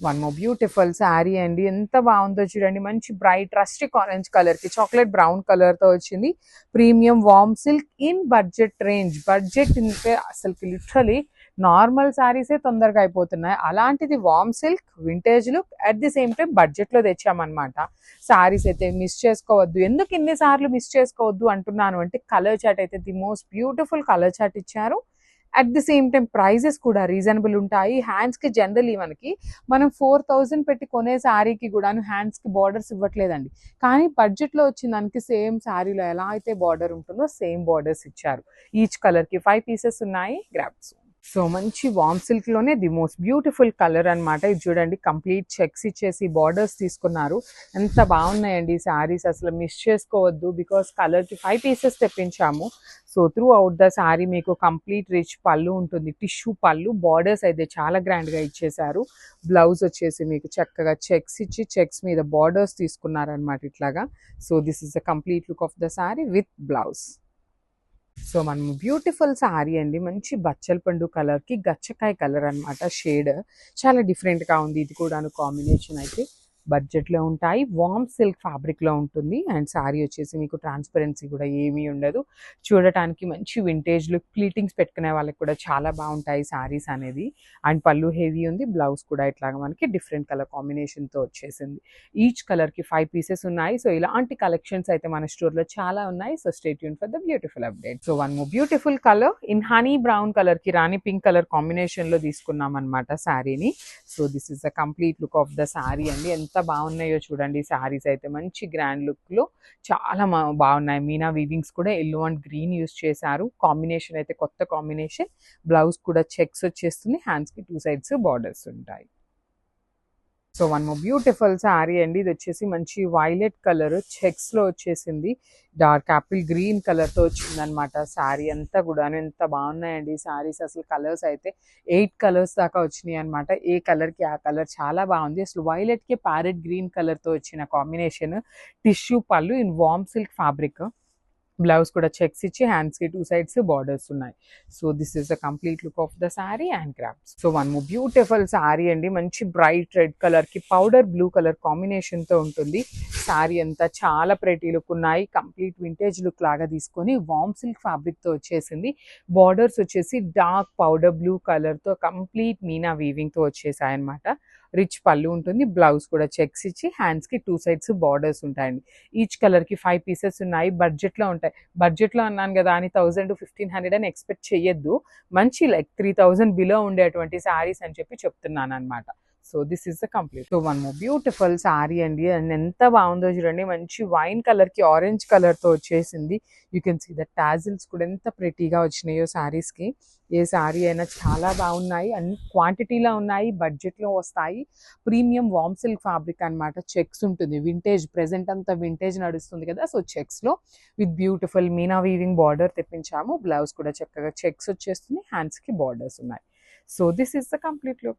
One more beautiful sari అండి. ఎంత బాగుందో చూడండి. మంచి బ్రైట్ రస్టిక్ ఆరెంజ్ కలర్ కి చాక్లెట్ బ్రౌన్ కలర్ తో వచ్చింది. Premium warm silk in budget range. Budget అంటే అసలు లిటరలీ నార్మల్ శారీసే తొందరగా అయిపోతున్నాయి. అలాంటిది warm silk vintage look at the same time budget లో తెచ్చామన్నమాట. శారీస్ అయితే మిస్ చేసుకోవద్దు. ఎందుకు ఇన్నిసార్లు మిస్ చేసుకోవద్దు అంటున్నాను అంటే కలర్ చార్ట్ అయితే the most beautiful colour chart ఇచ్చారు. At the same time prices కూడా రీజనబుల్ ఉంటాయి. హ్యాండ్స్కి జనరల్లీ మనం 4000 పెట్టి కొనే శారీకి కూడాను హ్యాండ్స్కి బార్డర్స్ ఇవ్వట్లేదండి. కానీ బడ్జెట్లో వచ్చిన దానికి సేమ్ శారీలో ఎలా అయితే బార్డర్ ఉంటుందో సేమ్ బార్డర్స్ ఇచ్చారు. ఈచ్ కలర్కి 5 పీసెస్ ఉన్నాయి. గ్రాప్స్. సో మంచి వామ్ సిల్క్ లోనే ది మోస్ట్ బ్యూటిఫుల్ కలర్ అనమాట. ఇది చూడండి, కంప్లీట్ చెక్స్ ఇచ్చేసి బార్డర్స్ తీసుకున్నారు. ఎంత బాగున్నాయండి శారీస్, అసలు మిస్ చేసుకోవద్దు. బికాస్ కలర్కి 5 పీసెస్ తెప్పించాము. So throughout the sari మీకు కంప్లీట్ రిచ్ పళ్ళు ఉంటుంది, టిష్యూ పళ్ళు. బార్డర్స్ అయితే చాలా గ్రాండ్గా ఇచ్చేసారు. బ్లౌజ్ వచ్చేసి మీకు చక్కగా చెక్స్ ఇచ్చి చెక్స్ మీద బార్డర్స్ తీసుకున్నారనమాట ఇట్లాగా. So this is the complete look of the sari with blouse. So మనం బ్యూటిఫుల్ శారీ అండి. మంచి బచ్చల పండు కలర్కి గచ్చకాయ కలర్ అనమాట. షేడ్ చాలా డిఫరెంట్గా ఉంది. ఇది కూడాను కాంబినేషన్ అయితే బడ్జెట్లో ఉంటాయి. వార్మ్ సిల్క్ ఫ్యాబ్రిక్లో ఉంటుంది. అండ్ శారీ వచ్చేసి మీకు ట్రాన్స్పరెన్సీ కూడా ఏమీ ఉండదు. చూడటానికి మంచి వింటేజ్ లుక్, ప్లీటింగ్స్ పెట్టుకునే వాళ్ళకి కూడా చాలా బాగుంటాయి శారీస్ అనేది. అండ్ పళ్ళు హెవీ ఉంది. బ్లౌజ్ కూడా ఇట్లాగా మనకి డిఫరెంట్ కలర్ కాంబినేషన్తో వచ్చేసింది. ఈచ్ కలర్కి 5 పీసెస్ ఉన్నాయి. సో ఇలాంటి కలెక్షన్స్ అయితే మన స్టోర్లో చాలా ఉన్నాయి. So stay tune for the beautiful update. So one more beautiful colour in honey brown కలర్కి రాణి పింక్ కలర్ కాంబినేషన్లో తీసుకున్నాం అనమాట శారీని. So this is the complete look of the sari అండి. ఎంత బాగున్నాయో చూడండి. శారీస్ అయితే మంచి గ్రాండ్ లుక్లో చాలా బాగున్నాయి. మీనా వీవింగ్స్ కూడా ఎల్లో అండ్ గ్రీన్ యూస్ చేశారు. కాంబినేషన్ అయితే కొత్త కాంబినేషన్. బ్లౌజ్ కూడా చెక్స్ వచ్చేస్తుంది. హ్యాండ్స్కి 2 సైడ్స్ బార్డర్స్ ఉంటాయి. So one more beautiful sari అండి. ఇది వచ్చేసి మంచి వైలెట్ కలర్ చెక్స్లో వచ్చేసింది. డార్క్ యాపిల్ గ్రీన్ కలర్తో వచ్చింది అనమాట. శారీ అంతా కూడా ఎంత బాగున్నాయండి శారీస్. అసలు కలర్స్ అయితే 8 కలర్స్ దాకా వచ్చినాయి అనమాట. ఏ కలర్కి ఆ కలర్ చాలా బాగుంది. అసలు వైలెట్కి ప్యారెట్ గ్రీన్ కలర్తో వచ్చిన కాంబినేషన్. టిష్యూ పళ్ళు in warm silk fabric. Blouse కూడా చెక్స్ ఇచ్చి హ్యాండ్స్కి 2 సైడ్స్ బార్డర్స్ ఉన్నాయి. So this is the complete look of the sari and drapes. So one more beautiful sari అండి. మంచి బ్రైట్ రెడ్ కలర్కి పౌడర్ బ్లూ కలర్ కాంబినేషన్తో ఉంటుంది. శారీ అంతా చాలా ప్రెటీ లుక్ ఉన్నాయి. కంప్లీట్ వింటేజ్ లుక్ లాగా తీసుకొని వార్మ్ సిల్క్ ఫ్యాబ్రిక్తో వచ్చేసింది. బార్డర్స్ వచ్చేసి డార్క్ పౌడర్ బ్లూ కలర్తో కంప్లీట్ మీనా వీవింగ్తో వచ్చేసాయి అనమాట. రిచ్ పళ్ళు ఉంటుంది. బ్లౌజ్ కూడా చెక్స్ ఇచ్చి హ్యాండ్స్కి 2 సైడ్స్ బార్డర్స్ ఉంటాయండి. ఈచ్ కలర్కి 5 పీసెస్ ఉన్నాయి. బడ్జెట్లో ఉంటాయి. బడ్జెట్లో అన్నాను కదా అని 1000 to 1500 అని ఎక్స్పెక్ట్ చేయొద్దు. మంచి లైక్ 3000 బిలో ఉండేటువంటి శారీస్ అని చెప్పి చెప్తున్నాను అనమాట. So this is the complete. So one more beautiful sari అండి. అండ్ ఎంత బాగుందో చూడండి. మంచి వైన్ కలర్కి ఆరెంజ్ కలర్తో వచ్చేసింది. You can see the tassels కూడా ఎంత ప్రెటీగా వచ్చినాయో శారీస్కి. ఏ శారీ అయినా చాలా బాగున్నాయి. అన్ని క్వాంటిటీలో ఉన్నాయి. బడ్జెట్లో వస్తాయి. ప్రీమియం వార్మ్ సిల్క్ ఫ్యాబ్రిక్ అనమాట. చెక్స్ ఉంటుంది. వింటేజ్ ప్రెజెంట్ అంతా వింటేజ్ నడుస్తుంది కదా. సో చెక్స్లో with beautiful meena weaving border తెప్పించాము. బ్లౌజ్ కూడా చక్కగా చెక్స్ వచ్చేస్తుంది. హ్యాండ్స్కి బార్డర్స్ ఉన్నాయి. So this is the complete look.